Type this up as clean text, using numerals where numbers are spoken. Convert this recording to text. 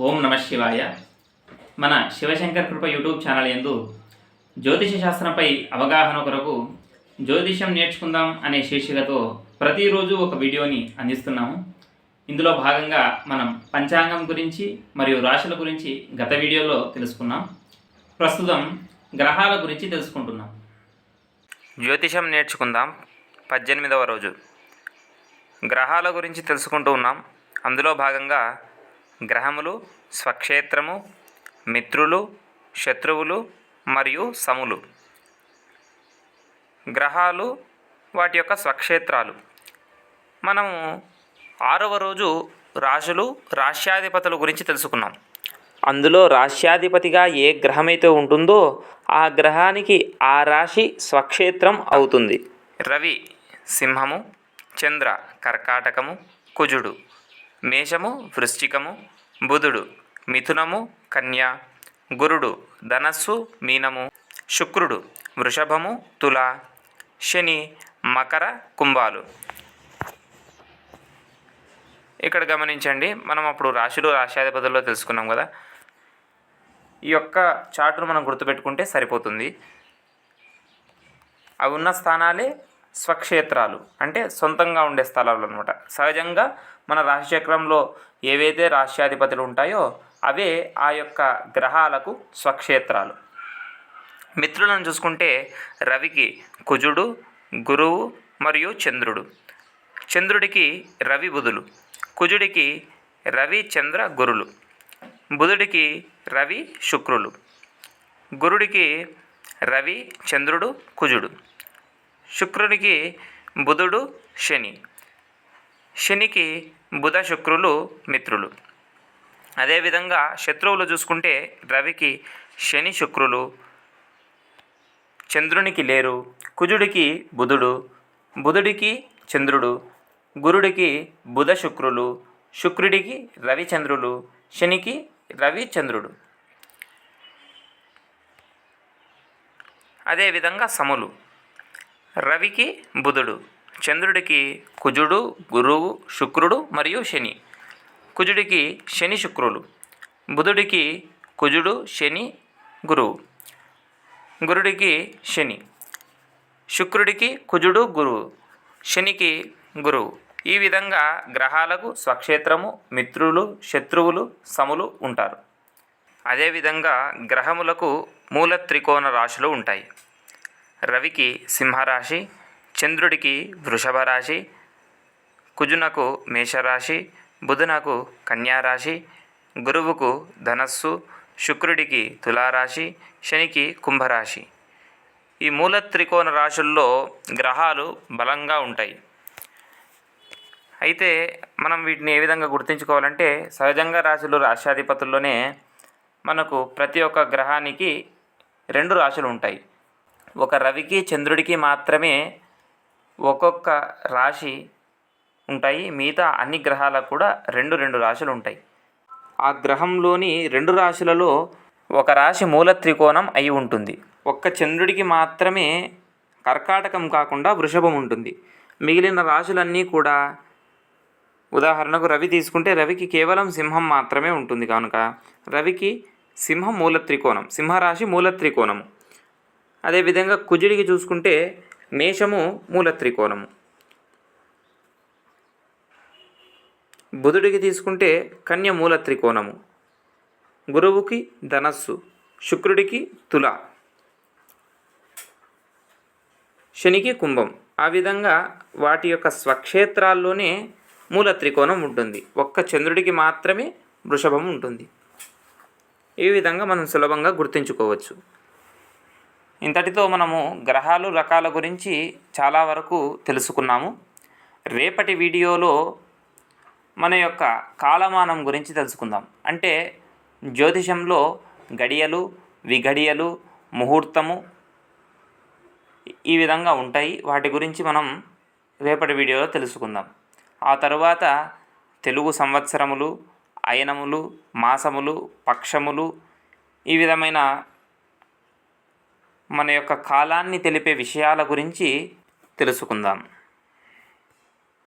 ఓం నమ శివాయ. మన శివశంకర్ కృప యూట్యూబ్ ఛానల్ యందు జ్యోతిష శాస్త్రంపై అవగాహన కొరకు జ్యోతిషం నేర్చుకుందాం అనే శీర్షికతో ప్రతిరోజు ఒక వీడియోని అందిస్తున్నాము. ఇందులో భాగంగా మనం పంచాంగం గురించి మరియు రాశుల గురించి గత వీడియోలో తెలుసుకున్నాం. ప్రస్తుతం గ్రహాల గురించి తెలుసుకుంటున్నాం. జ్యోతిషం నేర్చుకుందాం 18వ రోజు గ్రహాల గురించి తెలుసుకుంటూ ఉన్నాం. అందులో భాగంగా గ్రహములు, స్వక్షేత్రము, మిత్రులు, శత్రువులు మరియు సములు. గ్రహాలు వాటి యొక్క స్వక్షేత్రాలు. మనము 6వ రోజు రాశులు, రాశ్యాధిపతుల గురించి తెలుసుకున్నాం. అందులో రాశ్యాధిపతిగా ఏ గ్రహమైతే ఉంటుందో ఆ గ్రహానికి ఆ రాశి స్వక్షేత్రం అవుతుంది. రవి సింహము, చంద్ర కర్కాటకము, కుజుడు మేషము, వృశ్చికము, బుధుడు మిథునము, కన్య, గురుడు ధనస్సు, మీనము, శుక్రుడు వృషభము, తుల, శని మకర, కుంభాలు. ఇక్కడ గమనించండి, మనం అప్పుడు రాశులు, రాశ్యాధిపతుల్లో తెలుసుకున్నాం కదా. ఈ యొక్క చార్టును మనం గుర్తుపెట్టుకుంటే సరిపోతుంది. అవి ఉన్న స్థానాలే స్వక్షేత్రాలు, అంటే సొంతంగా ఉండే స్థలాలు అనమాట. సహజంగా మన రాశిచక్రంలో ఏవైతే రాశ్యాధిపతులు ఉంటాయో అవే ఆ యొక్క గ్రహాలకు స్వక్షేత్రాలు. మిత్రులను చూసుకుంటే రవికి కుజుడు, గురువు మరియు చంద్రుడు. చంద్రుడికి రవి బుధులు, కుజుడికి రవి చంద్ర గురులు, బుధుడికి రవి శుక్రులు, గురుడికి రవి చంద్రుడు కుజుడు, శుక్రునికి బుధుడు శని, శనికి బుధ శుక్రులు మిత్రులు. అదేవిధంగా శత్రువులు చూసుకుంటే రవికి శని శుక్రులు, చంద్రునికి లేరు, కుజుడికి బుధుడు, బుధుడికి చంద్రుడు, గురుడికి బుధ శుక్రులు, శుక్రుడికి రవి చంద్రులు, శనికి రవి చంద్రుడు. అదేవిధంగా సములు. రవికి బుధుడు, చంద్రుడికి కుజుడు, గురువు, శుక్రుడు మరియు శని, కుజుడికి శని శుక్రులు, బుధుడికి కుజుడు శని గురువు, గురుడికి శని, శుక్రుడికి కుజుడు గురువు, శనికి గురువు. ఈ విధంగా గ్రహాలకు స్వక్షేత్రము, మిత్రులు, శత్రువులు, సములు ఉంటారు. అదేవిధంగా గ్రహములకు మూల త్రికోణ రాశులు ఉంటాయి. రవికి సింహరాశి, చంద్రుడికి వృషభ రాశి, కుజునకు మేషరాశి, బుధునకు కన్యారాశి, గురువుకు ధనస్సు, శుక్రుడికి తులారాశి, శనికి కుంభరాశి. ఈ మూల త్రికోణ రాశుల్లో గ్రహాలు బలంగా ఉంటాయి. అయితే మనం వీటిని ఏ విధంగా గుర్తుంచుకోవాలంటే, సహజంగా రాశులు, రాశ్యాధిపతుల్లోనే మనకు ప్రతి ఒక్క గ్రహానికి 2 రాశులు ఉంటాయి. ఒక రవికి, చంద్రుడికి మాత్రమే ఒక్కొక్క రాశి ఉంటాయి. మిగతా అన్ని గ్రహాలకు కూడా 2 రాశులు ఉంటాయి. ఆ గ్రహంలోని 2 రాశులలో ఒక రాశి మూల త్రికోణం అయి ఉంటుంది. ఒక్క చంద్రుడికి మాత్రమే కర్కాటకం కాకుండా వృషభం ఉంటుంది. మిగిలిన రాశులన్నీ కూడా, ఉదాహరణకు రవి తీసుకుంటే రవికి కేవలం సింహం మాత్రమే ఉంటుంది. కనుక రవికి సింహం మూల త్రికోణం, సింహరాశి మూల త్రికోణము. అదేవిధంగా కుజుడికి చూసుకుంటే మేషము మూల త్రికోణము, బుధుడికి తీసుకుంటే కన్య మూల త్రికోణము, గురువుకి ధనస్సు, శుక్రుడికి తుల, శనికి కుంభం. ఆ విధంగా వాటి యొక్క స్వక్షేత్రాల్లోనే మూల త్రికోణం ఉంటుంది. ఒక్క చంద్రుడికి మాత్రమే వృషభం ఉంటుంది. ఈ విధంగా మనం సులభంగా గుర్తుంచుకోవచ్చు. ఇంతటితో మనము గ్రహాలు రకాల గురించి చాలా వరకు తెలుసుకున్నాము. రేపటి వీడియోలో మన యొక్క కాలమానం గురించి తెలుసుకుందాం. అంటే జ్యోతిషంలో గడియలు, విఘడియలు, ముహూర్తము ఈ విధంగా ఉంటాయి. వాటి గురించి మనం రేపటి వీడియోలో తెలుసుకుందాం. ఆ తరువాత తెలుగు సంవత్సరములు, అయనములు, మాసములు, పక్షములు, ఈ విధమైన మన యొక్క కాలాన్ని తెలిపే విషయాల గురించి తెలుసుకుందాం.